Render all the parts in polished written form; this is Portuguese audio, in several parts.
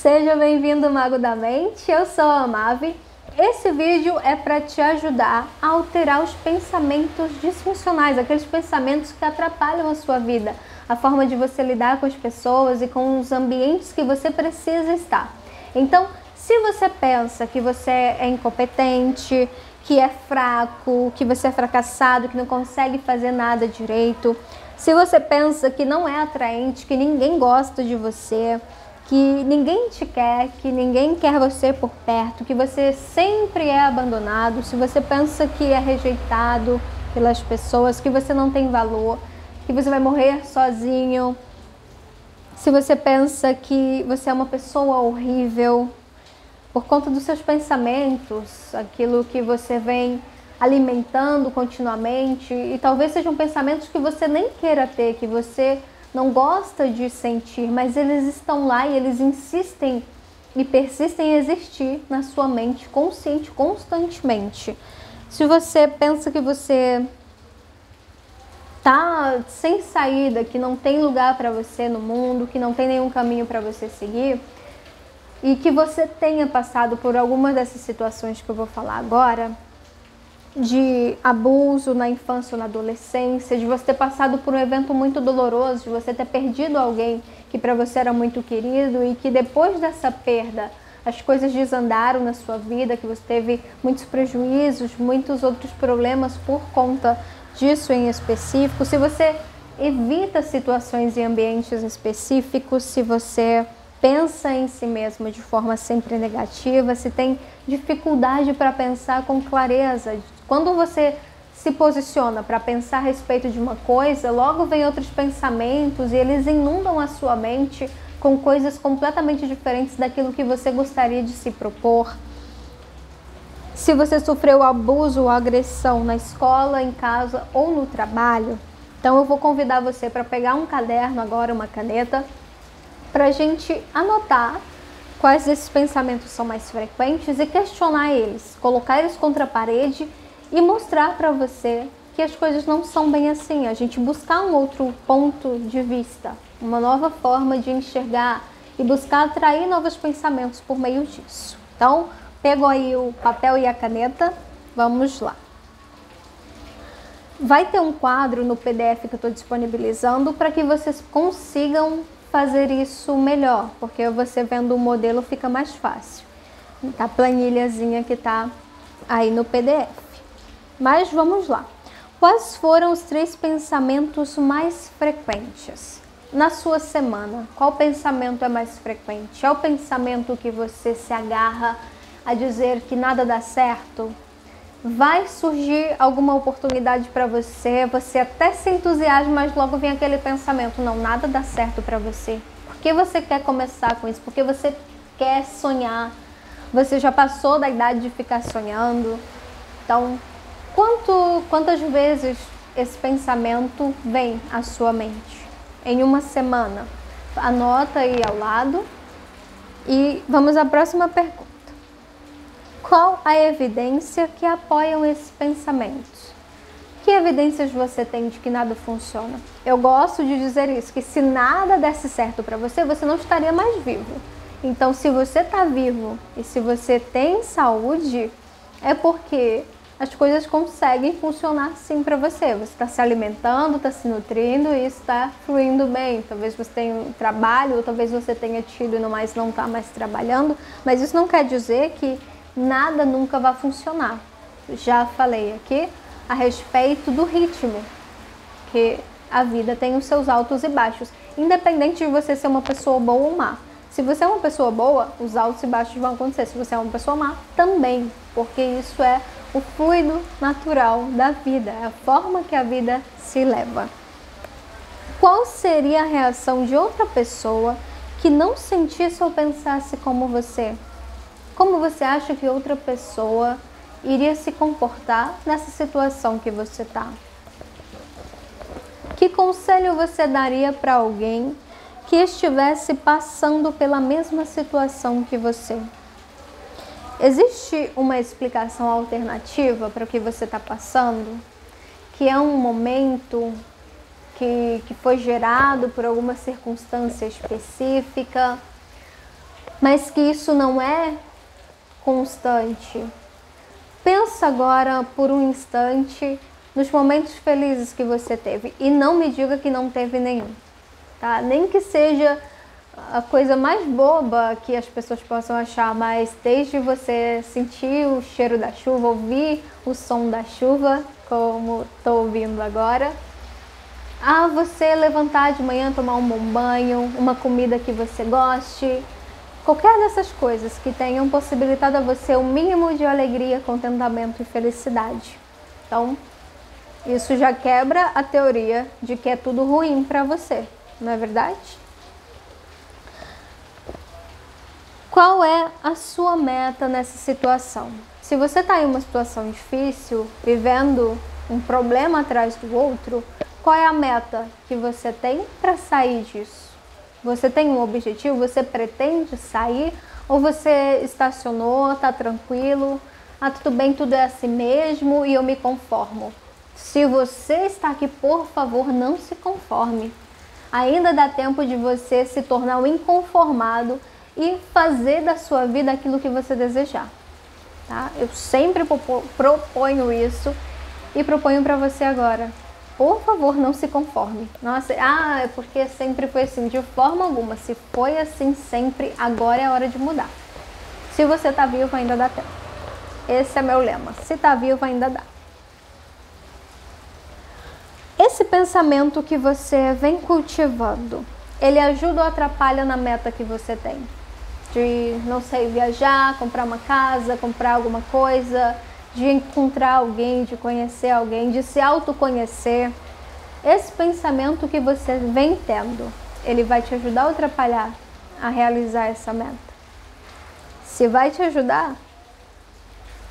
Seja bem-vindo, Mago da Mente, eu sou a Mavi. Esse vídeo é para te ajudar a alterar os pensamentos disfuncionais, aqueles pensamentos que atrapalham a sua vida, a forma de você lidar com as pessoas e com os ambientes que você precisa estar. Então, se você pensa que você é incompetente, que é fraco, que você é fracassado, que não consegue fazer nada direito, se você pensa que não é atraente, que ninguém gosta de você, que ninguém te quer, que ninguém quer você por perto, que você sempre é abandonado, se você pensa que é rejeitado pelas pessoas, que você não tem valor, que você vai morrer sozinho, se você pensa que você é uma pessoa horrível, por conta dos seus pensamentos, aquilo que você vem alimentando continuamente, e talvez sejam pensamentos que você nem queira ter, que você não gosta de sentir, mas eles estão lá e eles insistem e persistem em existir na sua mente consciente constantemente. Se você pensa que você tá sem saída, que não tem lugar para você no mundo, que não tem nenhum caminho para você seguir, e que você tenha passado por alguma dessas situações que eu vou falar agora, de abuso na infância ou na adolescência, de você ter passado por um evento muito doloroso, de você ter perdido alguém que para você era muito querido e que depois dessa perda as coisas desandaram na sua vida, que você teve muitos prejuízos, muitos outros problemas por conta disso em específico. Se você evita situações e ambientes específicos, se você pensa em si mesmo de forma sempre negativa, se tem dificuldade para pensar com clareza. Quando você se posiciona para pensar a respeito de uma coisa, logo vem outros pensamentos e eles inundam a sua mente com coisas completamente diferentes daquilo que você gostaria de se propor. Se você sofreu abuso ou agressão na escola, em casa ou no trabalho, então eu vou convidar você para pegar um caderno agora, uma caneta, para a gente anotar quais desses pensamentos são mais frequentes e questionar eles, colocar eles contra a parede e mostrar para você que as coisas não são bem assim, a gente buscar um outro ponto de vista, uma nova forma de enxergar e buscar atrair novos pensamentos por meio disso. Então, pego aí o papel e a caneta, vamos lá. Vai ter um quadro no PDF que eu estou disponibilizando para que vocês consigam fazer isso melhor, porque você vendo o modelo fica mais fácil. A planilhazinha que está aí no PDF. Mas vamos lá. Quais foram os 3 pensamentos mais frequentes na sua semana? Qual pensamento é mais frequente? É o pensamento que você se agarra a dizer que nada dá certo? Vai surgir alguma oportunidade para você, você até se entusiasma, mas logo vem aquele pensamento, não, nada dá certo para você. Por que você quer começar com isso? Porque você quer sonhar, você já passou da idade de ficar sonhando. Então, quantas vezes esse pensamento vem à sua mente? Em uma semana? Anota aí ao lado e vamos à próxima pergunta. Qual a evidência que apoiam esses pensamentos? Que evidências você tem de que nada funciona? Eu gosto de dizer isso, que se nada desse certo para você, você não estaria mais vivo. Então, se você está vivo e se você tem saúde, é porque as coisas conseguem funcionar sim para você. Você está se alimentando, está se nutrindo e está fluindo bem. Talvez você tenha um trabalho, ou talvez você tenha tido e não está mais trabalhando, mas isso não quer dizer que nada nunca vai funcionar. Já falei aqui a respeito do ritmo, que a vida tem os seus altos e baixos, independente de você ser uma pessoa boa ou má. Se você é uma pessoa boa, os altos e baixos vão acontecer. Se você é uma pessoa má, também, porque isso é o fluido natural da vida, é a forma que a vida se leva. Qual seria a reação de outra pessoa que não sentisse ou pensasse como você? Como você acha que outra pessoa iria se comportar nessa situação que você está? Que conselho você daria para alguém que estivesse passando pela mesma situação que você? Existe uma explicação alternativa para o que você está passando? Que é um momento que foi gerado por alguma circunstância específica? mas que isso não é constante. Pensa agora por um instante nos momentos felizes que você teve e não me diga que não teve nenhum, tá? Nem que seja a coisa mais boba que as pessoas possam achar, mas desde você sentir o cheiro da chuva, ouvir o som da chuva, como estou ouvindo agora, a você levantar de manhã, tomar um bom banho, uma comida que você goste, qualquer dessas coisas que tenham possibilitado a você o mínimo de alegria, contentamento e felicidade. Então, isso já quebra a teoria de que é tudo ruim para você, não é verdade? Qual é a sua meta nessa situação? Se você está em uma situação difícil, vivendo um problema atrás do outro, qual é a meta que você tem para sair disso? Você tem um objetivo? Você pretende sair? Ou você estacionou, está tranquilo? Ah, tudo bem, tudo é assim mesmo e eu me conformo. Se você está aqui, por favor, não se conforme. Ainda dá tempo de você se tornar um inconformado e fazer da sua vida aquilo que você desejar, tá? Eu sempre proponho isso e proponho para você agora. Por favor, não se conforme. Nossa, é porque sempre foi assim. De forma alguma. Se foi assim sempre, agora é a hora de mudar. Se você tá vivo, ainda dá tempo. Esse é meu lema. Se tá vivo, ainda dá. Esse pensamento que você vem cultivando, ele ajuda ou atrapalha na meta que você tem? De, não sei, viajar, comprar uma casa, comprar alguma coisa, de encontrar alguém, de conhecer alguém, de se autoconhecer. Esse pensamento que você vem tendo, ele vai te ajudar ou atrapalhar a realizar essa meta? Se vai te ajudar,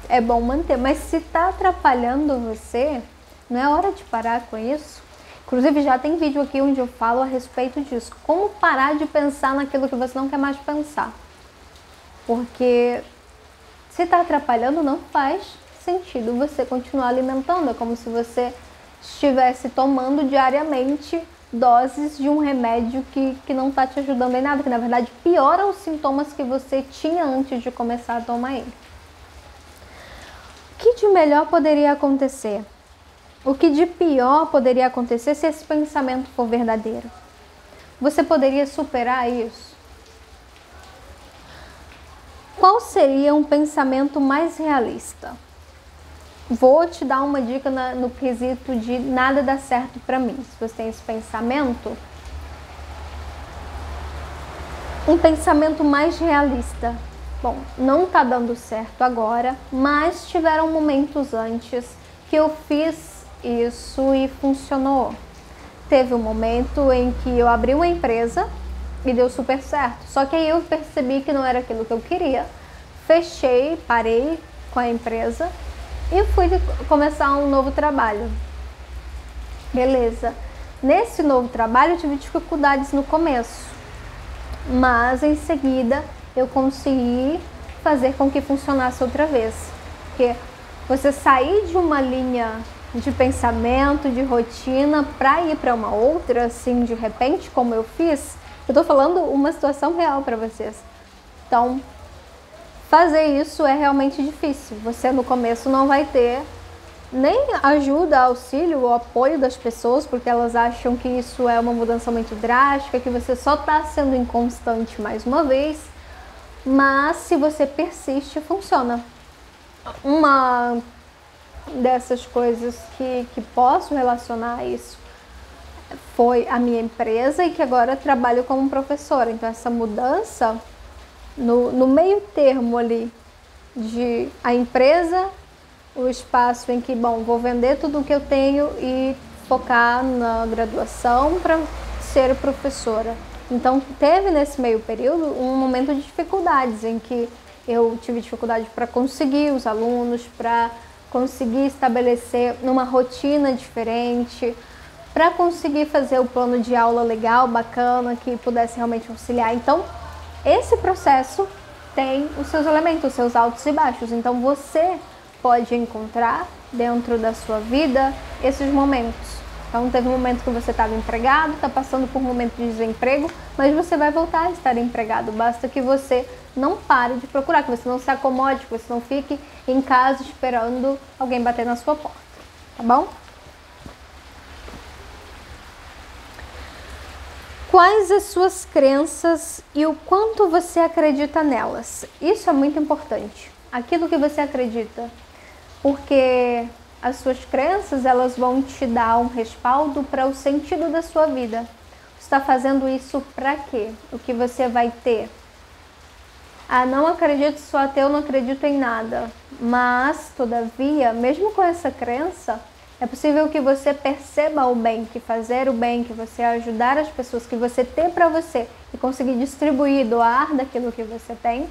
é bom manter, mas se está atrapalhando você, não é hora de parar com isso? Inclusive já tem vídeo aqui onde eu falo a respeito disso, como parar de pensar naquilo que você não quer mais pensar. Porque se está atrapalhando, não faz sentido você continuar alimentando. É como se você estivesse tomando diariamente doses de um remédio que não está te ajudando em nada, que na verdade piora os sintomas que você tinha antes de começar a tomar ele. O que de melhor poderia acontecer? O que de pior poderia acontecer se esse pensamento for verdadeiro? Você poderia superar isso? Qual seria um pensamento mais realista? Vou te dar uma dica no quesito de nada dá certo para mim. Se você tem esse pensamento, um pensamento mais realista. Bom, não tá dando certo agora, mas tiveram momentos antes que eu fiz isso e funcionou. Teve um momento em que eu abri uma empresa e deu super certo. Só que aí eu percebi que não era aquilo que eu queria. Fechei, parei com a empresa e fui começar um novo trabalho. Beleza. Nesse novo trabalho eu tive dificuldades no começo, mas em seguida eu consegui fazer com que funcionasse outra vez. Porque você sair de uma linha de pensamento, de rotina, para ir para uma outra, assim, de repente, como eu fiz, eu tô falando uma situação real para vocês. Então, fazer isso é realmente difícil. Você no começo não vai ter nem ajuda, auxílio ou apoio das pessoas, porque elas acham que isso é uma mudança muito drástica, que você só está sendo inconstante mais uma vez. Mas se você persiste, funciona. Uma dessas coisas que posso relacionar a isso foi a minha empresa e que agora eu trabalho como professora. Então essa mudança no meio termo ali de a empresa, o espaço em que, bom, vou vender tudo o que eu tenho e focar na graduação para ser professora. Então teve nesse meio período um momento de dificuldades em que eu tive dificuldade para conseguir os alunos, para conseguir estabelecer uma rotina diferente, para conseguir fazer o plano de aula legal, bacana, que pudesse realmente auxiliar. Então, esse processo tem os seus elementos, os seus altos e baixos. Então, você pode encontrar dentro da sua vida esses momentos Então teve um momento que você estava empregado, está passando por um momento de desemprego, mas você vai voltar a estar empregado. Basta que você não pare de procurar, que você não se acomode, que você não fique em casa esperando alguém bater na sua porta, tá bom? Quais as suas crenças e o quanto você acredita nelas? Isso é muito importante. Aquilo que você acredita, porque as suas crenças, elas vão te dar um respaldo para o sentido da sua vida. Você está fazendo isso para quê? O que você vai ter? Ah, não acredito, sou ateu, não acredito em nada. Mas, todavia, mesmo com essa crença, é possível que você perceba o bem, que fazer o bem, que você ajudar as pessoas, que você ter para você e conseguir distribuir, doar daquilo que você tem,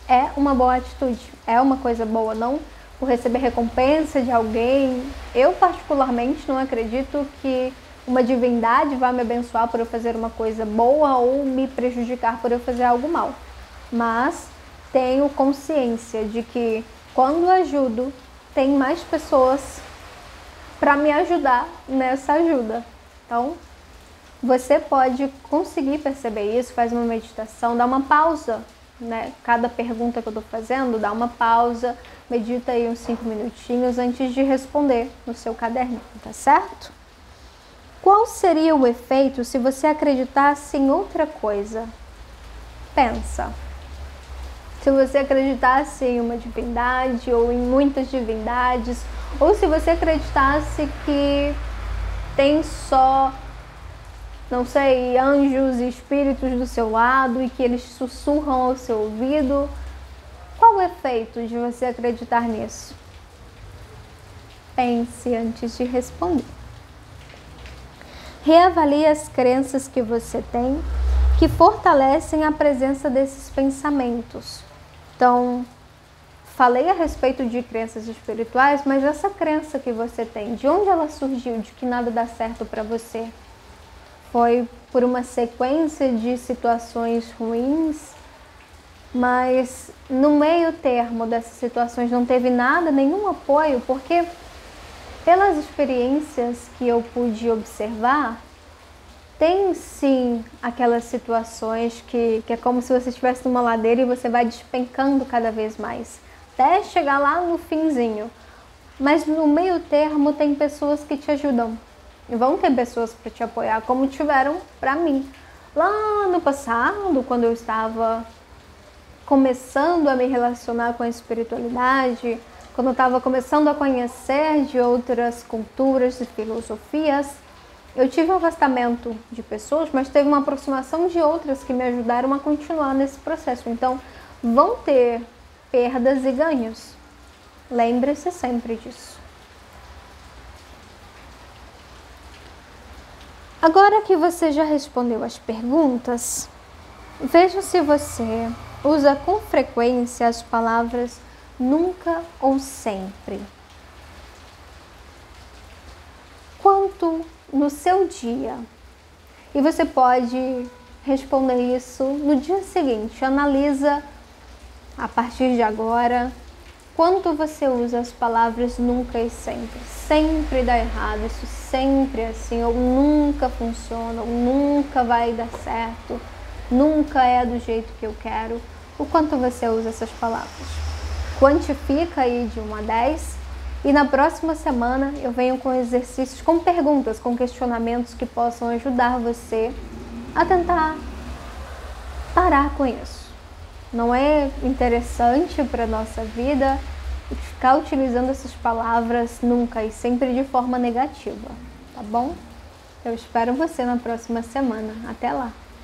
é uma boa atitude, é uma coisa boa, não por receber recompensa de alguém. Eu particularmente não acredito que uma divindade vai me abençoar por eu fazer uma coisa boa ou me prejudicar por eu fazer algo mal. Mas tenho consciência de que quando ajudo, tem mais pessoas para me ajudar nessa ajuda. Então, você pode conseguir perceber isso, faz uma meditação, dá uma pausa, né? Cada pergunta que eu estou fazendo, dá uma pausa, medita aí uns 5 minutinhos antes de responder no seu caderninho, tá certo? Qual seria o efeito se você acreditasse em outra coisa? Pensa. Se você acreditasse em uma divindade ou em muitas divindades, ou se você acreditasse que tem só, não sei, anjos e espíritos do seu lado e que eles sussurram ao seu ouvido, qual o efeito de você acreditar nisso? Pense antes de responder. Reavalie as crenças que você tem que fortalecem a presença desses pensamentos. Então, falei a respeito de crenças espirituais, mas essa crença que você tem, de onde ela surgiu, de que nada dá certo para você? Foi por uma sequência de situações ruins, mas no meio termo dessas situações não teve nada, nenhum apoio, porque pelas experiências que eu pude observar, tem sim aquelas situações que é como se você estivesse numa ladeira e você vai despencando cada vez mais, até chegar lá no finzinho. Mas no meio termo tem pessoas que te ajudam. E vão ter pessoas para te apoiar, como tiveram para mim. Lá no passado, quando eu estava começando a me relacionar com a espiritualidade, quando eu estava começando a conhecer de outras culturas e filosofias, eu tive um afastamento de pessoas, mas teve uma aproximação de outras que me ajudaram a continuar nesse processo. Então, vão ter perdas e ganhos. Lembre-se sempre disso. Agora que você já respondeu as perguntas, veja se você usa com frequência as palavras nunca ou sempre. Quanto no seu dia? E você pode responder isso no dia seguinte. Analisa a partir de agora quanto você usa as palavras nunca e sempre. Sempre dá errado, isso sempre é assim, ou nunca funciona, ou nunca vai dar certo, nunca é do jeito que eu quero. O quanto você usa essas palavras? Quantifica aí de 1 a 10 e na próxima semana eu venho com exercícios, com perguntas, com questionamentos que possam ajudar você a tentar parar com isso. Não é interessante para a nossa vida ficar utilizando essas palavras nunca e sempre de forma negativa, tá bom? Eu espero você na próxima semana. Até lá!